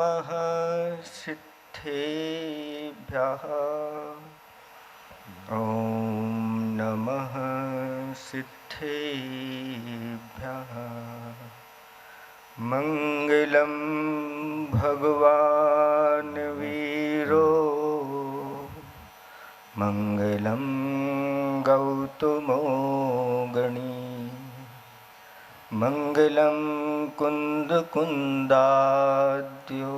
नमः सिद्धेभ्यः। ॐ नमः सिद्धेभ्यः। मंगलम भगवान वीरो मंगलम गौतमो गणी मंगलम कुंद कुंदाद्यो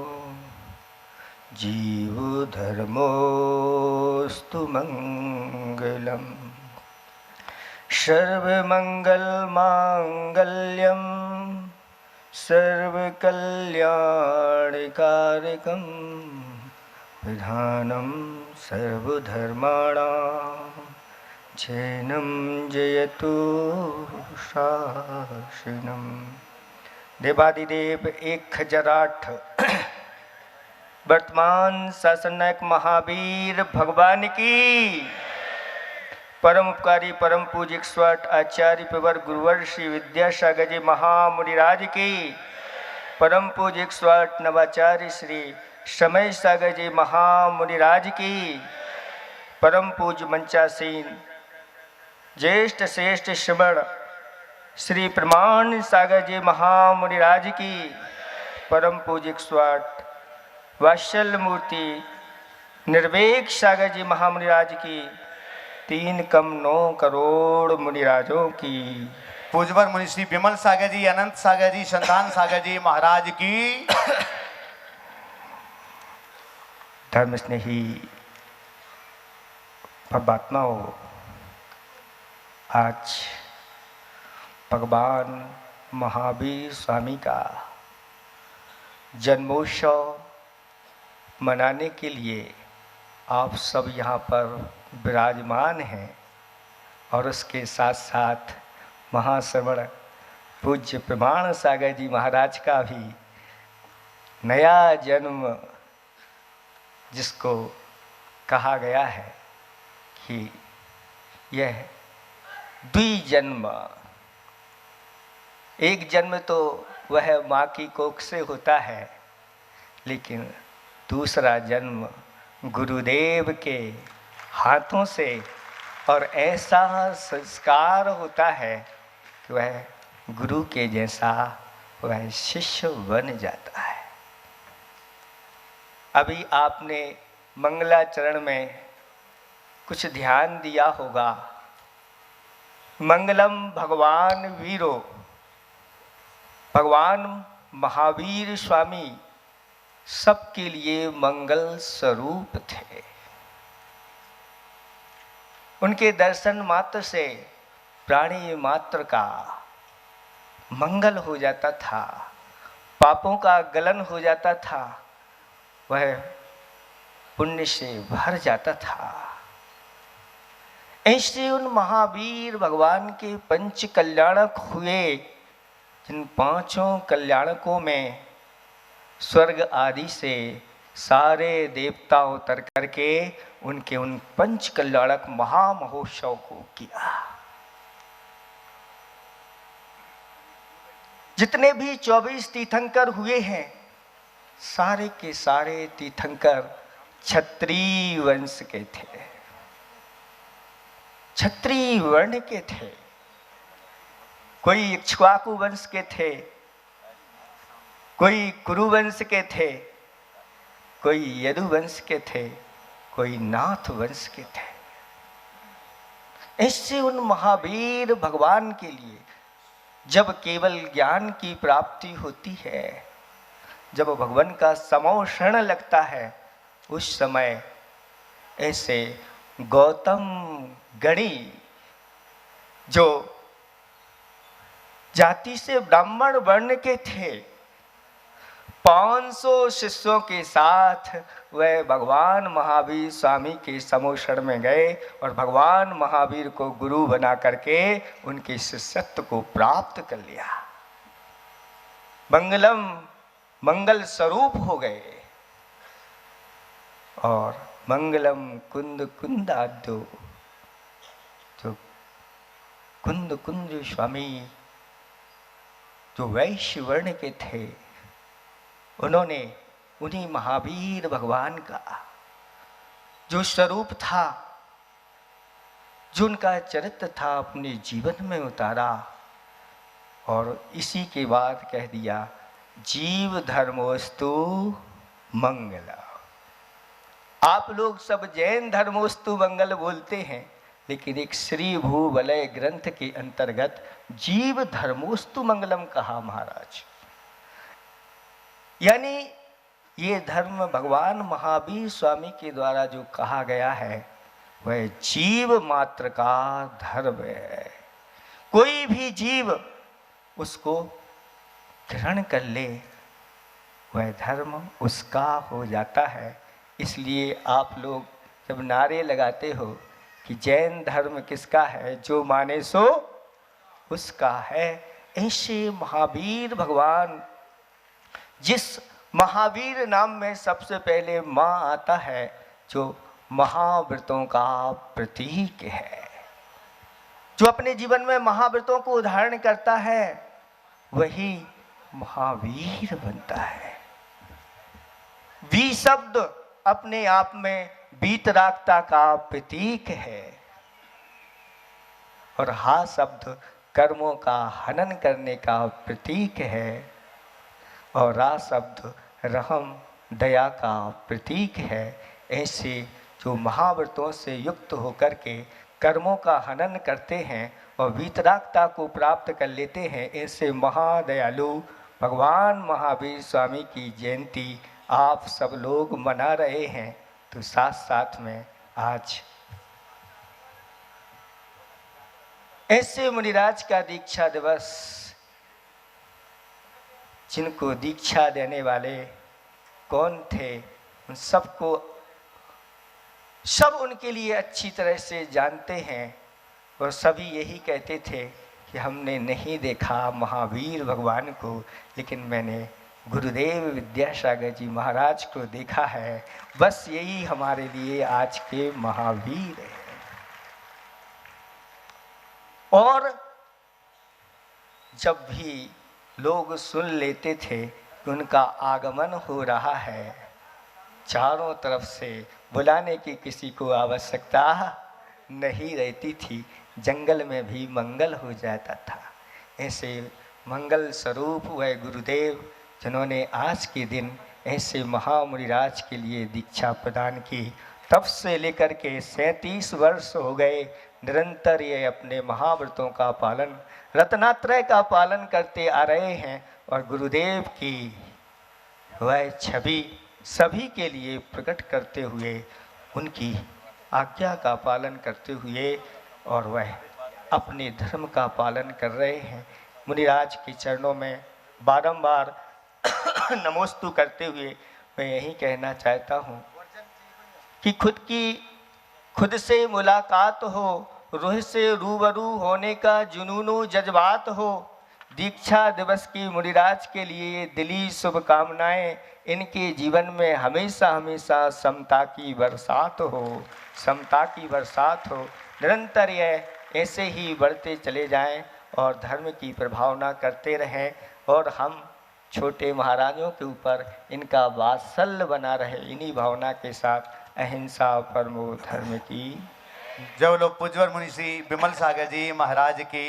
जीव धर्मोस्तु मंगलम। सर्वमंगल मांगल्यम सर्वकल्याणकारकं विधानं सर्वधर्माणां जैनं जयतु शासनम्। देवादिदेव 1008 वर्तमान शासन नायक महावीर भगवान की, परम उपकारी परम पूजिक स्वट आचार्य पेवर गुरुवर श्री विद्यासागर जी महामुनिराज की, परम पूजिक स्वट नवाचार्य श्री समय सागर जी महामुनिराज की, परम पूज्य मंचासीन ज्येष्ठ श्रेष्ठ श्रवण श्री प्रमाण सागर जी महामुनिराज की, परम पूजिक स्वट वात्सल मूर्ति निर्वेक सागर जी महामुनिराज की, 3,9 करोड़ मुनिराजों की, पूजवर मुनि श्री विमल सागर जी, अनंत सागर जी, संतान सागर जी महाराज की। धर्म स्नेही परमात्माओं, आज भगवान महावीर स्वामी का जन्मोत्सव मनाने के लिए आप सब यहाँ पर विराजमान हैं और उसके साथ साथ महाश्रवण पूज्य प्रमाण सागर जी महाराज का भी नया जन्म, जिसको कहा गया है कि यह द्विजन्म, एक जन्म तो वह माँ की कोख से होता है, लेकिन दूसरा जन्म गुरुदेव के हाथों से, और ऐसा संस्कार होता है कि वह गुरु के जैसा वह शिष्य बन जाता है। अभी आपने मंगलाचरण में कुछ ध्यान दिया होगा। मंगलम भगवान वीरो, भगवान महावीर स्वामी सबके लिए मंगल स्वरूप थे। उनके दर्शन मात्र से प्राणी मात्र का मंगल हो जाता था, पापों का गलन हो जाता था, वह पुण्य से भर जाता था। ऐसे उन महावीर भगवान के पंच कल्याणक हुए, जिन पांचों कल्याणकों में स्वर्ग आदि से सारे देवता उतर करके उनके उन पंच कल्याणक महामहोत्सव को किया। जितने भी 24 तीर्थंकर हुए हैं, सारे के सारे तीर्थंकर क्षत्रिय वंश के थे, क्षत्रिय वर्ण के थे। कोई इक्ष्वाकु वंश के थे, कोई कुरु वंश के थे, कोई यदु वंश के थे, कोई नाथ वंश के थे। ऐसे उन महावीर भगवान के लिए जब केवल ज्ञान की प्राप्ति होती है, जब भगवान का समोषण लगता है, उस समय ऐसे गौतम गणी, जो जाति से ब्राह्मण वर्ण के थे, 500 शिष्यों के साथ वह भगवान महावीर स्वामी के समोषण में गए और भगवान महावीर को गुरु बना करके उनके शिष्यत्व को प्राप्त कर लिया। मंगलम मंगल स्वरूप हो गए। और मंगलम कुंद कुंदाद्यो, जो कुंद कुंज स्वामी जो वैश्य वर्ण के थे, उन्होंने उन्हीं महावीर भगवान का जो स्वरूप था, जो उनका चरित्र था, अपने जीवन में उतारा और इसी के बाद कह दिया जीव धर्मोस्तु मंगल। आप लोग सब जैन धर्मोस्तु मंगल बोलते हैं, लेकिन एक श्री भूवलय ग्रंथ के अंतर्गत जीव धर्मोस्तु मंगलम कहा महाराज। यानी ये धर्म भगवान महावीर स्वामी के द्वारा जो कहा गया है वह जीव मात्र का धर्म है। कोई भी जीव उसको ग्रहण कर ले वह धर्म उसका हो जाता है। इसलिए आप लोग जब नारे लगाते हो कि जैन धर्म किसका है, जो माने सो उसका है, ऐसे महावीर भगवान, जिस महावीर नाम में सबसे पहले माँ आता है, जो महाव्रतों का प्रतीक है, जो अपने जीवन में महाव्रतों को उदाहरण करता है, वही महावीर बनता है। वी शब्द अपने आप में वीतरागता का प्रतीक है और हा शब्द कर्मों का हनन करने का प्रतीक है और रा शब्द रहम दया का प्रतीक है। ऐसे जो महाव्रतों से युक्त होकर के कर्मों का हनन करते हैं और वीतरागता को प्राप्त कर लेते हैं, ऐसे महादयालु भगवान महावीर स्वामी की जयंती आप सब लोग मना रहे हैं। तो साथ साथ में आज ऐसे मुनिराज का दीक्षा दिवस, जिनको दीक्षा देने वाले कौन थे, उन सबको सब उनके लिए अच्छी तरह से जानते हैं और सभी यही कहते थे कि हमने नहीं देखा महावीर भगवान को, लेकिन मैंने गुरुदेव विद्यासागर जी महाराज को देखा है। बस यही हमारे लिए आज के महावीर हैं। और जब भी लोग सुन लेते थे कि उनका आगमन हो रहा है, चारों तरफ से बुलाने की किसी को आवश्यकता नहीं रहती थी, जंगल में भी मंगल हो जाता था। ऐसे मंगल स्वरूप वह गुरुदेव, जिन्होंने आज के दिन ऐसे महामुनिराज के लिए दीक्षा प्रदान की, तब से लेकर के 37 वर्ष हो गए निरंतर ये अपने महाव्रतों का पालन, रत्नात्रय का पालन करते आ रहे हैं और गुरुदेव की वह छवि सभी के लिए प्रकट करते हुए, उनकी आज्ञा का पालन करते हुए और वह अपने धर्म का पालन कर रहे हैं। मुनिराज के चरणों में बारंबार नमोस्तु करते हुए मैं यही कहना चाहता हूँ कि खुद से मुलाकात हो, रूह से रूबरू होने का जुनून जज्बात हो। दीक्षा दिवस की मुनिराज के लिए दिली शुभकामनाएं, इनके जीवन में हमेशा हमेशा समता की बरसात हो, समता की बरसात हो। निरंतर यह ऐसे ही बढ़ते चले जाएं और धर्म की प्रभावना करते रहें और हम छोटे महाराजों के ऊपर इनका वात्सल्य बना रहे। इन्हीं भावना के साथ अहिंसा परमो धर्म की जब लोग पूज्यवर मुनि श्री विमल सागर जी महाराज की